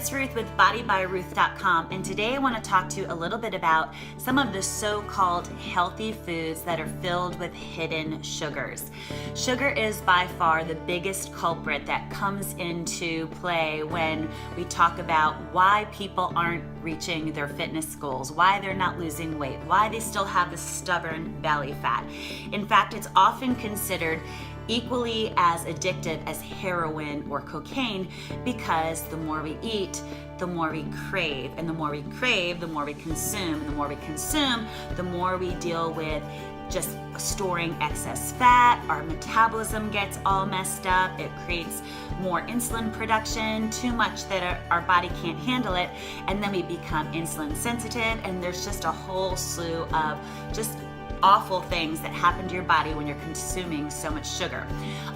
it's Ruth with BodyByRuth.com, and today I want to talk to you a little bit about some of the so-called healthy foods that are filled with hidden sugars. Sugar is by far the biggest culprit that comes into play when we talk about why people aren't reaching their fitness goals, why they're not losing weight, why they still have the stubborn belly fat. In fact, it's often considered equally as addictive as heroin or cocaine, because the more we eat, the more we crave, and the more we crave, the more we consume, and the more we consume, the more we deal with just storing excess fat. Our metabolism gets all messed up. It creates more insulin production, too much that our body can't handle it, and then we become insulin sensitive, and there's just a whole slew of just awful things that happen to your body when you're consuming so much sugar.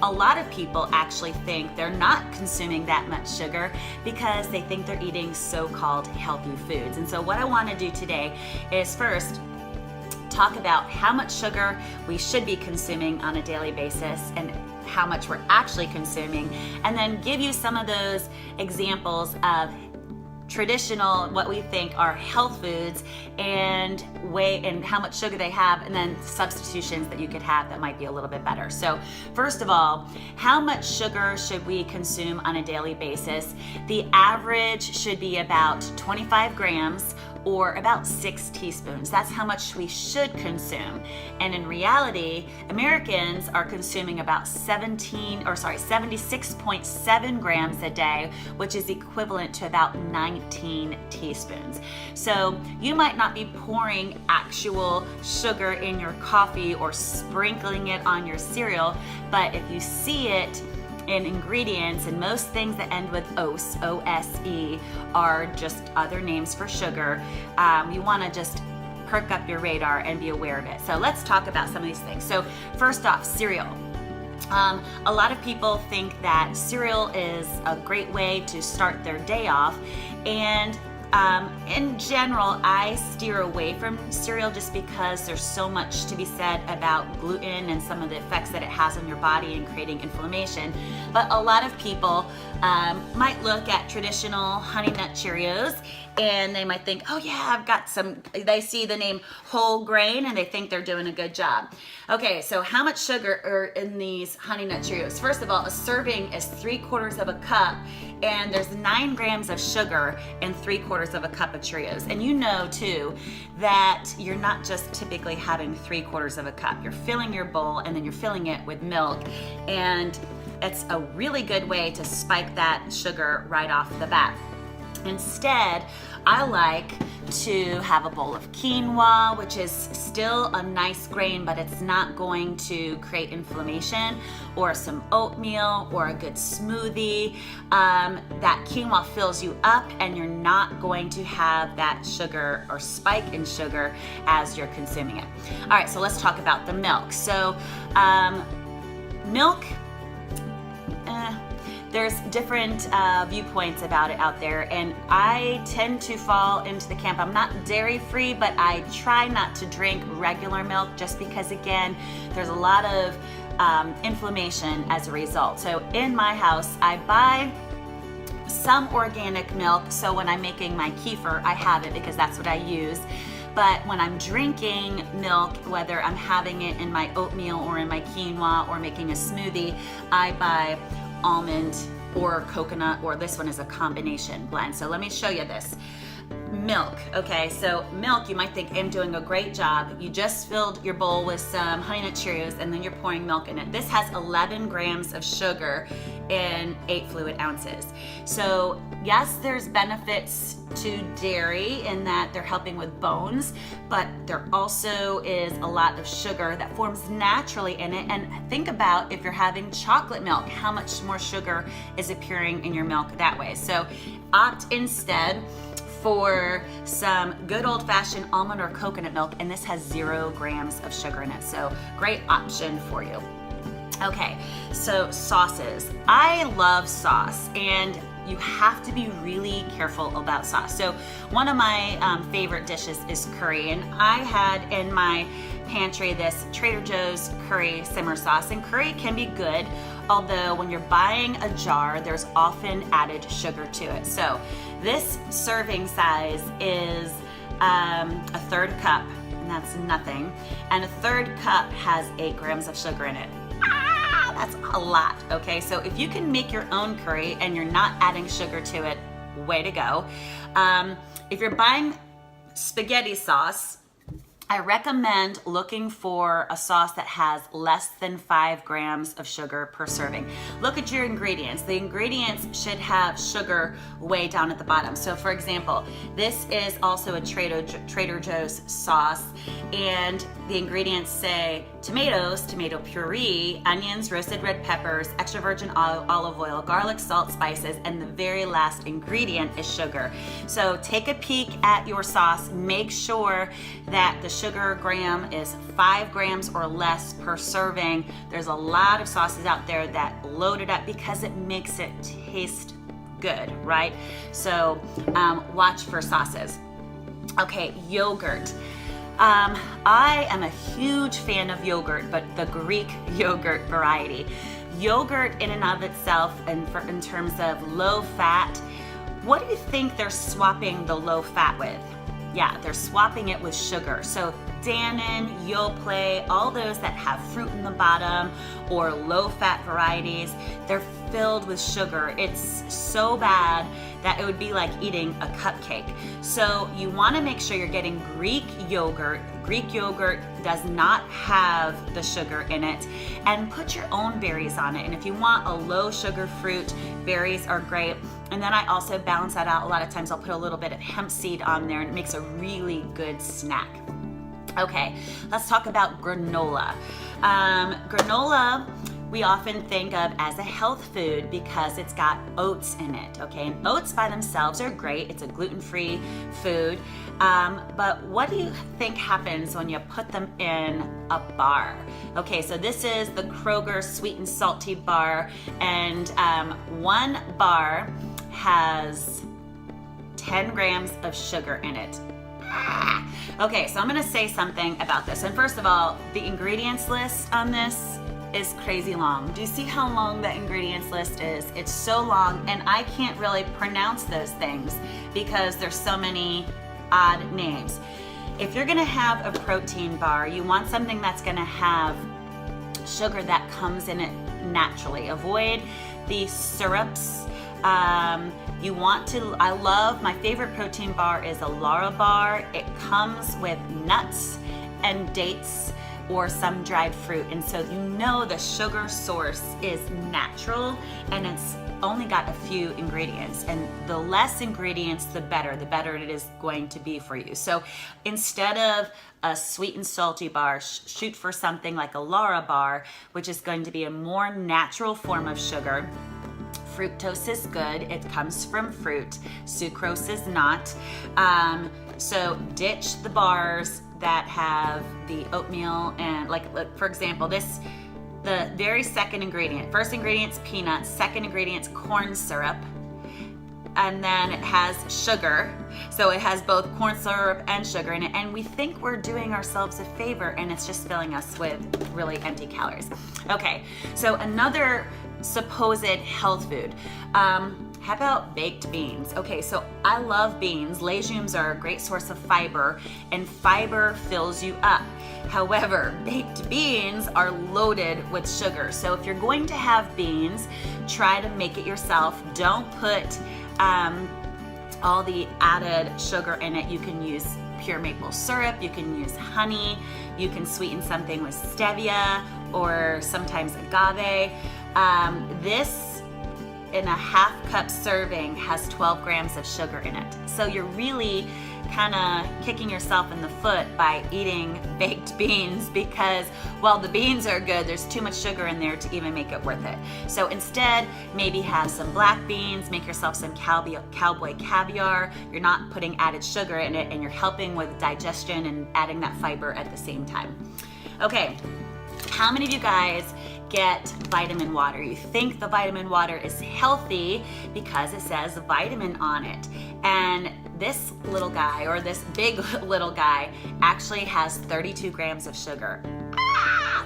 A lot of people actually think they're not consuming that much sugar because they think they're eating so-called healthy foods. And so what I want to do today is first talk about how much sugar we should be consuming on a daily basis and how much we're actually consuming, and then give you some of those examples of traditional, what we think are health foods, and weight and how much sugar they have, and then substitutions that you could have that might be a little bit better. So first of all, how much sugar should we consume on a daily basis? The average should be about 25 grams or about 6 teaspoons. That's how much we should consume. And in reality, Americans are consuming about 76.7 grams a day, which is equivalent to about 19 teaspoons. So you might not be pouring actual sugar in your coffee or sprinkling it on your cereal, but if you see it in ingredients, and most things that end with OSE, O-S-E, are just other names for sugar, you want to just perk up your radar and be aware of it. So let's talk about some of these things. So first off, cereal. A lot of people think that cereal is a great way to start their day off, and in general, I steer away from cereal just because there's so much to be said about gluten and some of the effects that it has on your body and creating inflammation. But a lot of people might look at traditional Honey Nut Cheerios and they might think, oh yeah, I've got some, they see the name whole grain and they think they're doing a good job. Okay, so how much sugar are in these Honey Nut Cheerios? First of all, a serving is 3/4 of a cup, and there's 9 grams of sugar in 3/4 of a cup of Cheerios. And you know too that you're not just typically having 3/4 of a cup. You're filling your bowl and then you're filling it with milk, and it's a really good way to spike that sugar right off the bat. Instead, I like to have a bowl of quinoa, which is still a nice grain, but it's not going to create inflammation, or some oatmeal or a good smoothie. That quinoa fills you up and you're not going to have that sugar or spike in sugar as you're consuming it. All right, so let's talk about the milk. So milk, there's different viewpoints about it out there, and I tend to fall into the camp. I'm not dairy free, but I try not to drink regular milk just because, again, there's a lot of inflammation as a result. So in my house, I buy some organic milk, so when I'm making my kefir, I have it because that's what I use. But when I'm drinking milk, whether I'm having it in my oatmeal or in my quinoa or making a smoothie, I buy almond or coconut, or this one is a combination blend. So let me show you this. Milk. Okay, so milk, you might think I'm doing a great job. You just filled your bowl with some Honey Nut Cheerios and then you're pouring milk in it. This has 11 grams of sugar in 8 fluid ounces. So yes, there's benefits to dairy in that they're helping with bones, but there also is a lot of sugar that forms naturally in it. And think about if you're having chocolate milk, how much more sugar is appearing in your milk that way. So opt instead for some good old-fashioned almond or coconut milk, and this has 0 grams of sugar in it. So great option for you. Okay, so sauces. I love sauce, and you have to be really careful about sauce. So one of my favorite dishes is curry, and I had in my pantry this Trader Joe's curry simmer sauce, and curry can be good, although when you're buying a jar, there's often added sugar to it. So this serving size is a third cup, and that's nothing, and a third cup has 8 grams of sugar in it. That's a lot, okay? So if you can make your own curry and you're not adding sugar to it, way to go. If you're buying spaghetti sauce, I recommend looking for a sauce that has less than 5 grams of sugar per serving. Look at your ingredients. The ingredients should have sugar way down at the bottom. So for example, this is also a Trader Joe's sauce, and the ingredients say tomatoes, tomato puree, onions, roasted red peppers, extra virgin olive oil, garlic, salt, spices, and the very last ingredient is sugar. So take a peek at your sauce. Make sure that the sugar gram is 5 grams or less per serving. There's a lot of sauces out there that load it up because it makes it taste good, right? So watch for sauces. Okay, yogurt. I am a huge fan of yogurt, but the Greek yogurt variety. Yogurt in and of itself, and in terms of low fat, what do you think they're swapping the low fat with? Yeah, they're swapping it with sugar. So Dannon, Yoplait, all those that have fruit in the bottom or low fat varieties, they're filled with sugar. It's so bad that it would be like eating a cupcake. So you want to make sure you're getting Greek yogurt. Greek yogurt does not have the sugar in it, and put your own berries on it. And if you want a low sugar fruit, berries are great. And then I also balance that out. A lot of times I'll put a little bit of hemp seed on there, and it makes a really good snack. Okay, let's talk about granola. Granola we often think of as a health food because it's got oats in it, okay? And oats by themselves are great. It's a gluten-free food. But what do you think happens when you put them in a bar? Okay, so this is the Kroger Sweet and Salty bar, and one bar has 10 grams of sugar in it. Okay, so I'm gonna say something about this. And first of all, the ingredients list on this is crazy long. Do you see how long the ingredients list is? It's so long, and I can't really pronounce those things because there's so many odd names. If you're gonna have a protein bar, you want something that's gonna have sugar that comes in it naturally. Avoid the syrups. You want to, my favorite protein bar is a Lara bar. It comes with nuts and dates or some dried fruit, and so you know the sugar source is natural, and it's only got a few ingredients, and the less ingredients the better it is going to be for you. So instead of a sweet and salty bar, shoot for something like a Lara bar, which is going to be a more natural form of sugar. Fructose is good, it comes from fruit. Sucrose is not. So ditch the bars that have the oatmeal and like for example, the very second ingredient. First ingredient's peanuts, second ingredient's corn syrup, and then it has sugar. So it has both corn syrup and sugar in it, and we think we're doing ourselves a favor, and it's just filling us with really empty calories. Okay, so another supposed health food. How about baked beans? Okay, so I love beans. Legumes are a great source of fiber, and fiber fills you up. However, baked beans are loaded with sugar. So if you're going to have beans, try to make it yourself. Don't put all the added sugar in it. You can use pure maple syrup, you can use honey, you can sweeten something with stevia or sometimes agave. This in a half cup serving has 12 grams of sugar in it. So you're really kind of kicking yourself in the foot by eating baked beans because while the beans are good, there's too much sugar in there to even make it worth it. So instead, maybe have some black beans, make yourself some cowboy caviar. You're not putting added sugar in it, and you're helping with digestion and adding that fiber at the same time. Okay, how many of you guys get vitamin water. You think the vitamin water is healthy because it says vitamin on it. And this little guy, or this big little guy, actually has 32 grams of sugar.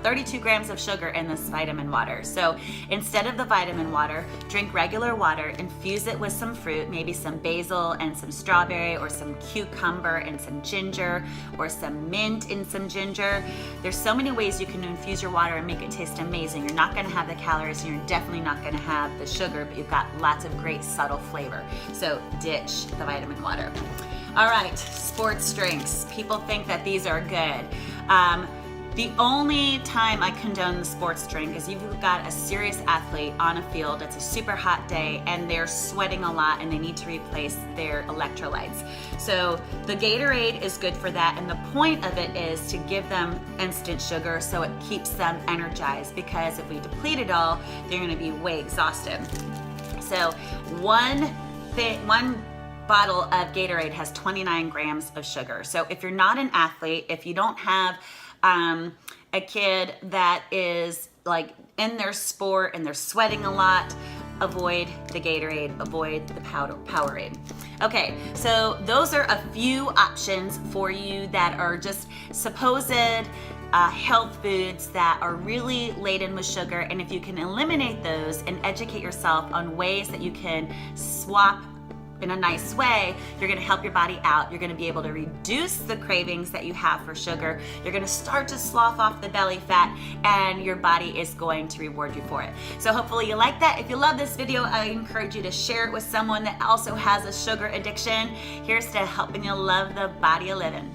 32 grams of sugar in this vitamin water. So instead of the vitamin water, drink regular water, infuse it with some fruit, maybe some basil and some strawberry, or some cucumber and some ginger, or some mint and some ginger. There's so many ways you can infuse your water and make it taste amazing. You're not gonna have the calories, and you're definitely not gonna have the sugar, but you've got lots of great subtle flavor. So ditch the vitamin water. All right, sports drinks. People think that these are good. The only time I condone the sports drink is you've got a serious athlete on a field, it's a super hot day, and they're sweating a lot and they need to replace their electrolytes. So the Gatorade is good for that, and the point of it is to give them instant sugar so it keeps them energized, because if we deplete it all, they're gonna be way exhausted. So one bottle of Gatorade has 29 grams of sugar. So if you're not an athlete, if you don't have a kid that is like in their sport and they're sweating a lot, avoid the Gatorade, avoid the Powerade. Okay, so those are a few options for you that are just supposed health foods that are really laden with sugar. And if you can eliminate those and educate yourself on ways that you can swap in a nice way, you're gonna help your body out. You're gonna be able to reduce the cravings that you have for sugar. You're gonna start to slough off the belly fat, and your body is going to reward you for it. So hopefully you like that. If you love this video, I encourage you to share it with someone that also has a sugar addiction. Here's to helping you love the body of living.